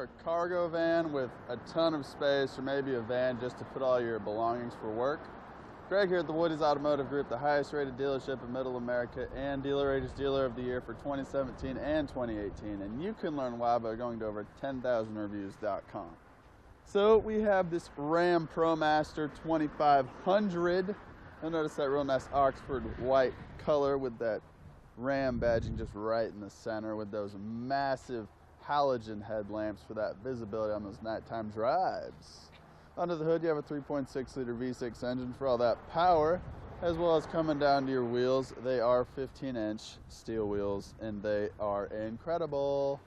for a cargo van with a ton of space, or maybe a van just to put all your belongings for work, Greg here at the WowWoodys Automotive Group, the highest rated dealership in Middle America and Dealer Rated Dealer of the Year for 2017 and 2018. And you can learn why by going to over 10,000reviews.com. So we have this Ram ProMaster 2500. You'll notice that real nice Oxford white color with that Ram badging just right in the center with those massive halogen headlamps for that visibility on those nighttime drives. Under the hood you have a 3.6 liter V6 engine for all that power, as well as coming down to your wheels. They are 15-inch steel wheels and they are incredible.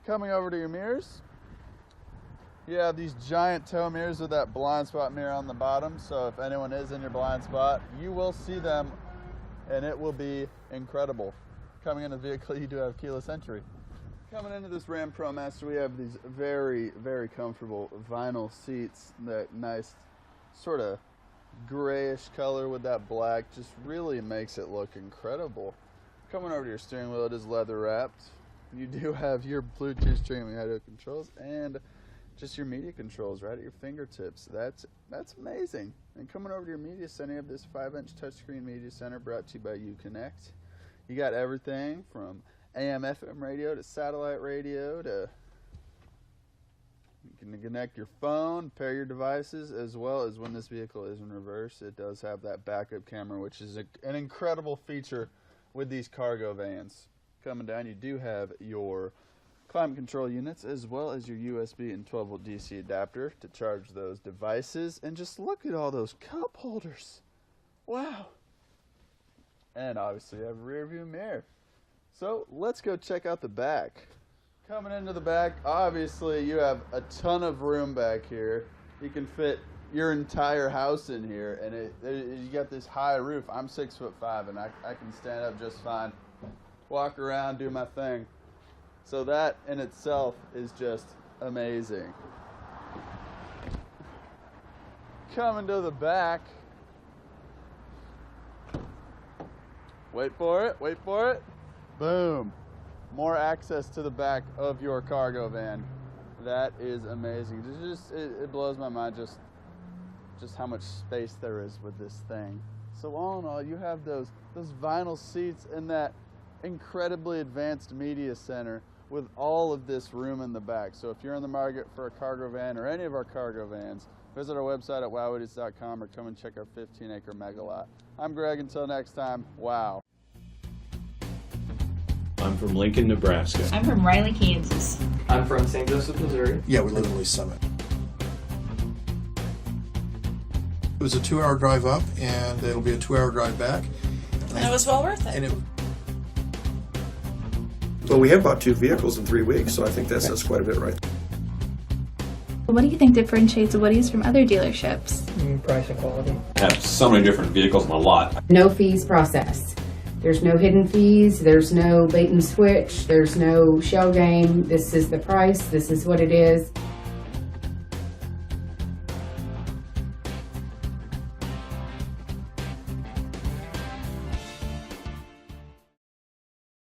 Coming over to your mirrors, you have these giant tow mirrors with that blind spot mirror on the bottom, so if anyone is in your blind spot, you will see them and it will be incredible. Coming in the vehicle, you do have keyless entry. Coming into this Ram ProMaster, we have these very, very comfortable vinyl seats. That nice sort of grayish color with that black just really makes it look incredible. Coming over to your steering wheel, it is leather wrapped. You do have your Bluetooth streaming audio controls and just your media controls right at your fingertips. That's amazing. And coming over to your media center, you have this 5-inch touchscreen media center brought to you by Uconnect. You got everything from AM, FM radio to satellite radio to you can connect your phone, pair your devices, as well as when this vehicle is in reverse, it does have that backup camera, which is an incredible feature with these cargo vans. Coming down, you do have your climate control units as well as your USB and 12-volt DC adapter to charge those devices. And just look at all those cup holders. Wow. And obviously you have a rear view mirror. So let's go check out the back. Coming into the back, obviously you have a ton of room back here. You can fit your entire house in here, and you got this high roof. I'm 6'5", and I can stand up just fine, walk around, do my thing. So that in itself is just amazing. Coming to the back. Wait for it, wait for it. Boom. More access to the back of your cargo van. That is amazing. It blows my mind just how much space there is with this thing. So all in all, you have those vinyl seats and that incredibly advanced media center with all of this room in the back. So if you're in the market for a cargo van or any of our cargo vans, visit our website at WowWoodys.com or come and check our 15-acre mega lot. I'm Greg. Until next time, wow. I'm from Lincoln, Nebraska. I'm from Riley, Kansas. I'm from St. Joseph, Missouri. Yeah, we live in Lee Summit. It was a 2-hour drive up, and it'll be a 2-hour drive back. And it was well worth it. Well, we have bought 2 vehicles in 3 weeks, so I think that says quite a bit right. What do you think differentiates WowWoodys from other dealerships? Price and quality. I have so many different vehicles in my lot. No fees processed. There's no hidden fees, there's no bait and switch, there's no shell game. This is the price, this is what it is.